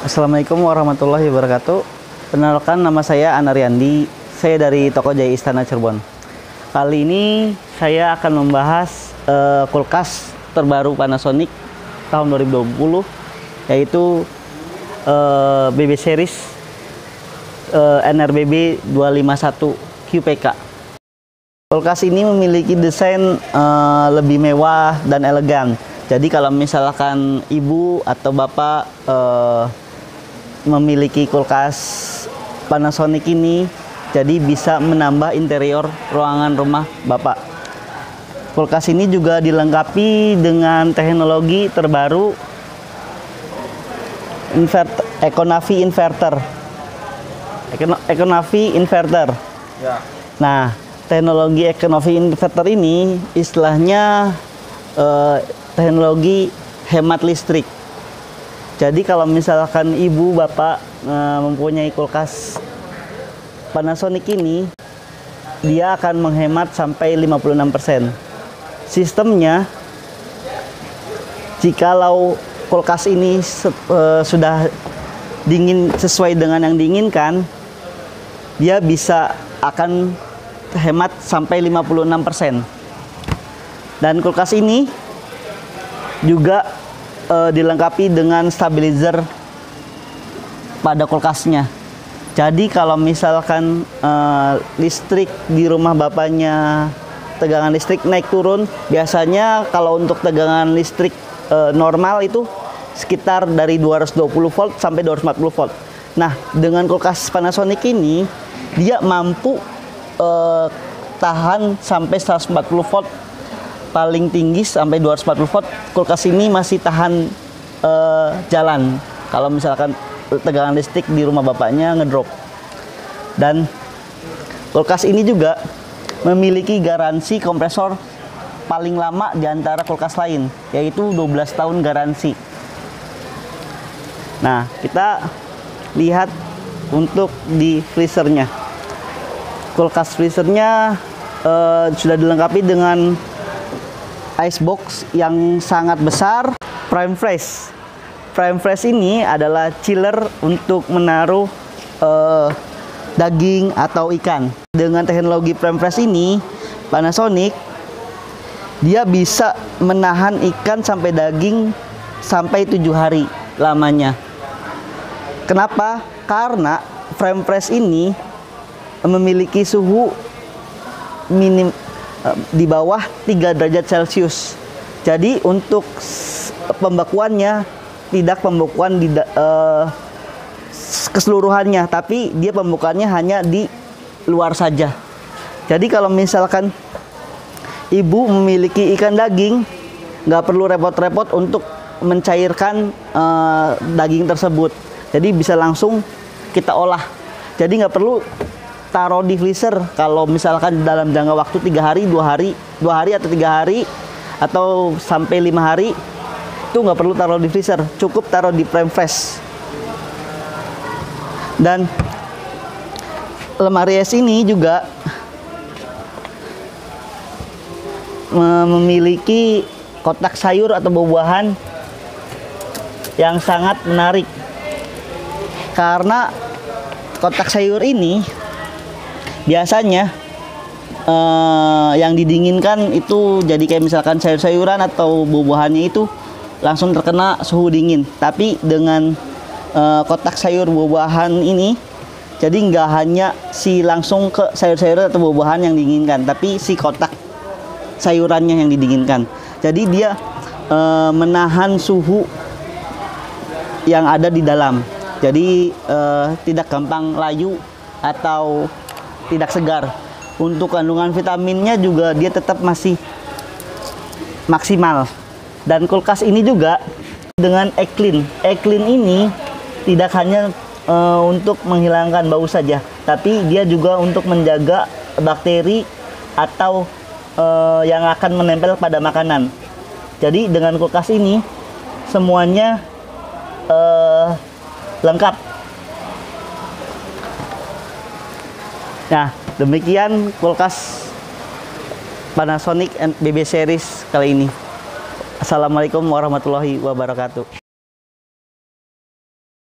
Assalamualaikum warahmatullahi wabarakatuh. Perkenalkan, nama saya Anariandi. Saya dari Toko Jaya Istana Cirebon. Kali ini saya akan membahas kulkas terbaru Panasonic tahun 2020, yaitu BB series NRBB 251 QPK. Kulkas ini memiliki desain lebih mewah dan elegan. Jadi kalau misalkan ibu atau bapak memiliki kulkas Panasonic ini, jadi bisa menambah interior ruangan rumah bapak. Kulkas ini juga dilengkapi dengan teknologi terbaru Econavi inverter. Econavi inverter. Ya. Nah, teknologi Econavi inverter ini istilahnya teknologi hemat listrik. Jadi kalau misalkan ibu bapak mempunyai kulkas Panasonic ini, dia akan menghemat sampai 56%. Sistemnya, jikalau kulkas ini sudah dingin sesuai dengan yang diinginkan, dia bisa akan hemat sampai 56%. Dan kulkas ini juga dilengkapi dengan stabilizer pada kulkasnya. Jadi kalau misalkan listrik di rumah bapaknya, tegangan listrik naik turun, biasanya kalau untuk tegangan listrik normal itu sekitar dari 220 volt sampai 240 volt. Nah, dengan kulkas Panasonic ini dia mampu tahan sampai 140 volt, paling tinggi sampai 240 volt. Kulkas ini masih tahan jalan kalau misalkan tegangan listrik di rumah bapaknya ngedrop. Dan kulkas ini juga memiliki garansi kompresor paling lama di antara kulkas lain, yaitu 12 tahun garansi. Nah, kita lihat untuk di freezernya. Kulkas freezernya sudah dilengkapi dengan icebox yang sangat besar. Prime Fresh. Prime Fresh ini adalah chiller untuk menaruh daging atau ikan. Dengan teknologi Prime Fresh ini, Panasonic dia bisa menahan ikan sampai daging sampai 7 hari lamanya. Kenapa? Karena Prime Fresh ini memiliki suhu minim di bawah 3 derajat Celcius. Jadi untuk pembekuannya tidak pembekuan di keseluruhannya, tapi dia pembekuannya hanya di luar saja. Jadi kalau misalkan ibu memiliki ikan daging, nggak perlu repot-repot untuk mencairkan daging tersebut. Jadi bisa langsung kita olah. Jadi nggak perlu taruh di freezer. Kalau misalkan dalam jangka waktu 3 hari, 2 hari atau 3 hari atau sampai 5 hari, itu nggak perlu taruh di freezer, cukup taruh di Prime Fresh. Dan lemari es ini juga memiliki kotak sayur atau buah-buahan yang sangat menarik, karena kotak sayur ini biasanya yang didinginkan itu jadi kayak misalkan sayur-sayuran atau buah-buahannya itu langsung terkena suhu dingin. Tapi dengan kotak sayur buah-buahan ini, jadi nggak hanya langsung ke sayur-sayuran atau buah-buahan yang diinginkan, tapi si kotak sayurannya yang didinginkan. Jadi dia menahan suhu yang ada di dalam. Jadi tidak gampang layu atau tidak segar. Untuk kandungan vitaminnya juga dia tetap masih maksimal. Dan kulkas ini juga dengan E-Clean. E-Clean ini tidak hanya untuk menghilangkan bau saja, tapi dia juga untuk menjaga bakteri atau yang akan menempel pada makanan. Jadi dengan kulkas ini semuanya lengkap. Nah, demikian kulkas Panasonic BB series kali ini. Assalamualaikum warahmatullahi wabarakatuh.